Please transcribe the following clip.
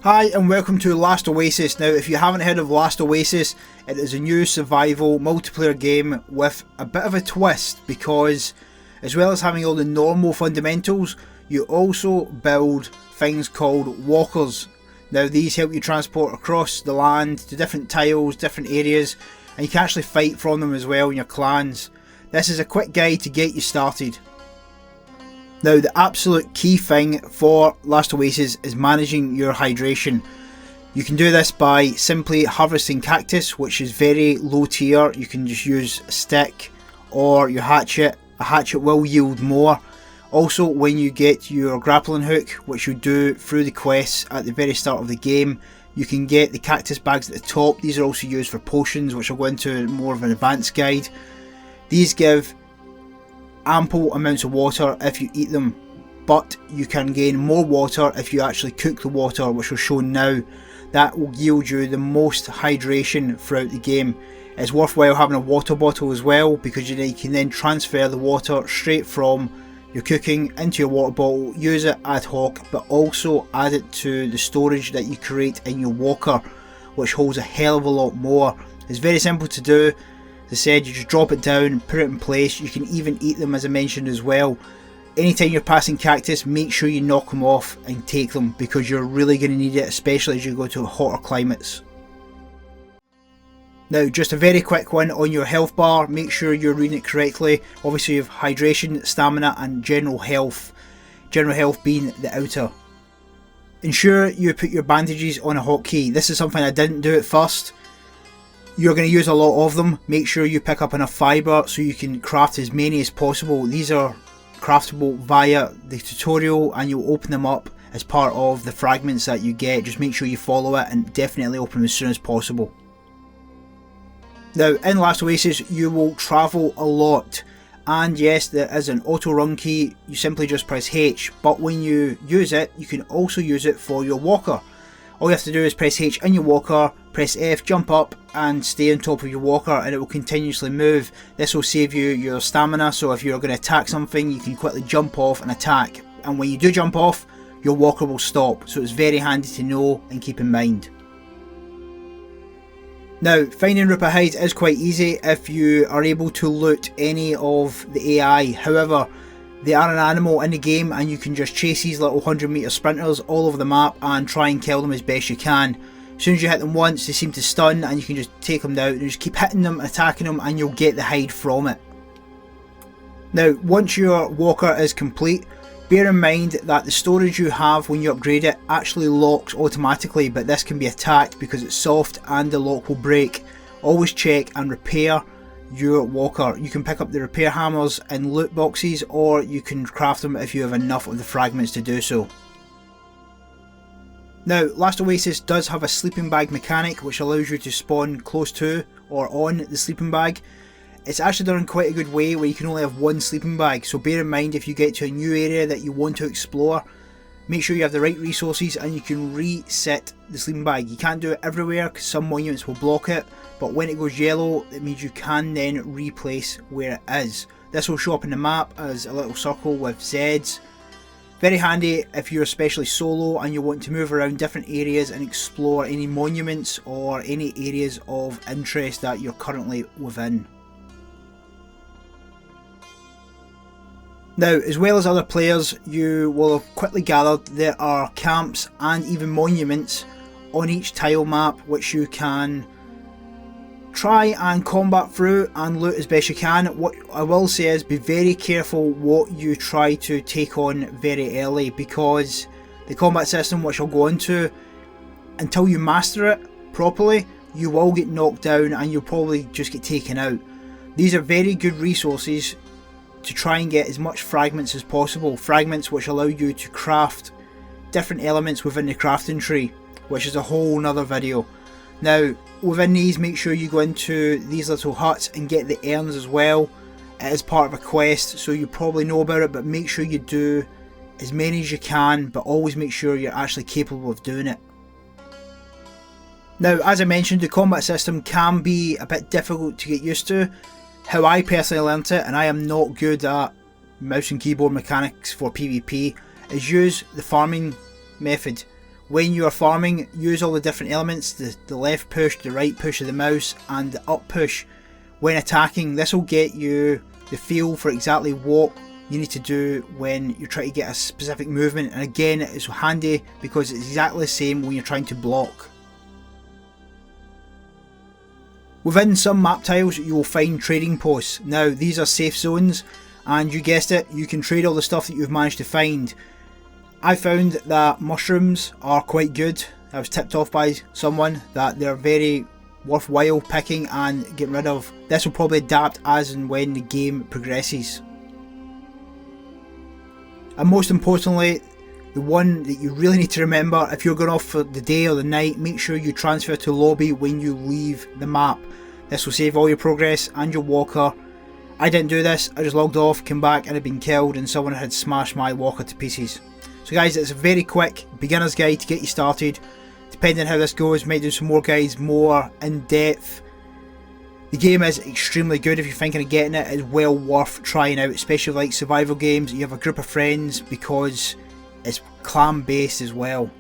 Hi and welcome to Last Oasis. Now if you haven't heard of Last Oasis, it is a new survival multiplayer game with a bit of a twist because as well as having all the normal fundamentals, you also build things called walkers. Now these help you transport across the land to different tiles, different areas, and you can actually fight from them as well in your clans. This is a quick guide to get you started. Now the absolute key thing for Last Oasis is managing your hydration. You can do this by simply harvesting cactus, which is very low tier. You can just use a stick or your hatchet. A hatchet will yield more. Also when you get your grappling hook, which you do through the quests at the very start of the game, you can get the cactus bags at the top. These are also used for potions, which I'll go into in more of an advanced guide. These give ample amounts of water if you eat them, but you can gain more water if you actually cook the water, which will show now. That will yield you the most hydration throughout the game. It's worthwhile having a water bottle as well, because you can then transfer the water straight from your cooking into your water bottle, use it ad hoc, but also add it to the storage that you create in your walker, which holds a hell of a lot more. It's very simple to do. As I said, you just drop it down, put it in place. You can even eat them, as I mentioned as well. Anytime you're passing cactus, make sure you knock them off and take them, because you're really going to need it, especially as you go to hotter climates. Now just a very quick one on your health bar, make sure you're reading it correctly. Obviously you have hydration, stamina and general health. General health being the outer. Ensure you put your bandages on a hotkey. This is something I didn't do at first. You're going to use a lot of them. Make sure you pick up enough fibre so you can craft as many as possible. These are craftable via the tutorial and you'll open them up as part of the fragments that you get. Just make sure you follow it and definitely open them as soon as possible. Now in Last Oasis you will travel a lot, and yes, there is an auto run key. You simply just press H, but when you use it you can also use it for your walker. All you have to do is press H in your walker, press F, jump up and stay on top of your walker, and it will continuously move. This will save you your stamina, so if you're going to attack something you can quickly jump off and attack, and when you do jump off your walker will stop, so it's very handy to know and keep in mind. Now finding Ripper hides is quite easy if you are able to loot any of the AI. However, they are an animal in the game and you can just chase these little 100-meter sprinters all over the map and try and kill them as best you can. As soon as you hit them once they seem to stun and you can just take them down and just keep hitting them, attacking them, and you'll get the hide from it. Now once your walker is complete, bear in mind that the storage you have when you upgrade it actually locks automatically, but this can be attacked because it's soft and the lock will break. Always check and repair your walker. You can pick up the repair hammers in loot boxes, or you can craft them if you have enough of the fragments to do so. Now Last Oasis does have a sleeping bag mechanic which allows you to spawn close to or on the sleeping bag. It's actually done in quite a good way where you can only have one sleeping bag, so bear in mind if you get to a new area that you want to explore, make sure you have the right resources and you can reset the sleeping bag. You can't do it everywhere because some monuments will block it, but when it goes yellow it means you can then replace where it is. This will show up in the map as a little circle with Zs. Very handy if you're especially solo and you want to move around different areas and explore any monuments or any areas of interest that you're currently within. Now, as well as other players, you will have quickly gathered there are camps and even monuments on each tile map which you can try and combat through and loot as best you can. What I will say is be very careful what you try to take on very early, because the combat system, which I'll go into, until you master it properly you will get knocked down and you'll probably just get taken out. These are very good resources to try and get as much fragments as possible. Fragments which allow you to craft different elements within the crafting tree, which is a whole nother video. Now within these, make sure you go into these little huts and get the urns as well. It is part of a quest, so you probably know about it, but make sure you do as many as you can, but always make sure you're actually capable of doing it. Now as I mentioned, the combat system can be a bit difficult to get used to. How I personally learnt it, and I am not good at mouse and keyboard mechanics for PvP, is use the farming method, When you are farming, use all the different elements, the left push, the right push of the mouse and the up push when attacking. This will get you the feel for exactly what you need to do when you're trying to get a specific movement, and again it's handy because it's exactly the same when you're trying to block. Within some map tiles you will find trading posts. Now these are safe zones and you guessed it, you can trade all the stuff that you've managed to find. I found that mushrooms are quite good. I was tipped off by someone that they're very worthwhile picking and getting rid of. This will probably adapt as and when the game progresses. And most importantly, the one that you really need to remember, if you're going off for the day or the night, make sure you transfer to lobby when you leave the map. This will save all your progress and your walker. I didn't do this, I just logged off, came back and had been killed and someone had smashed my walker to pieces. So guys, it's a very quick beginner's guide to get you started. Depending on how this goes, might do some more guides more in depth. The game is extremely good. If you're thinking of getting it, it's well worth trying out, especially like survival games. You have a group of friends because it's clan based as well.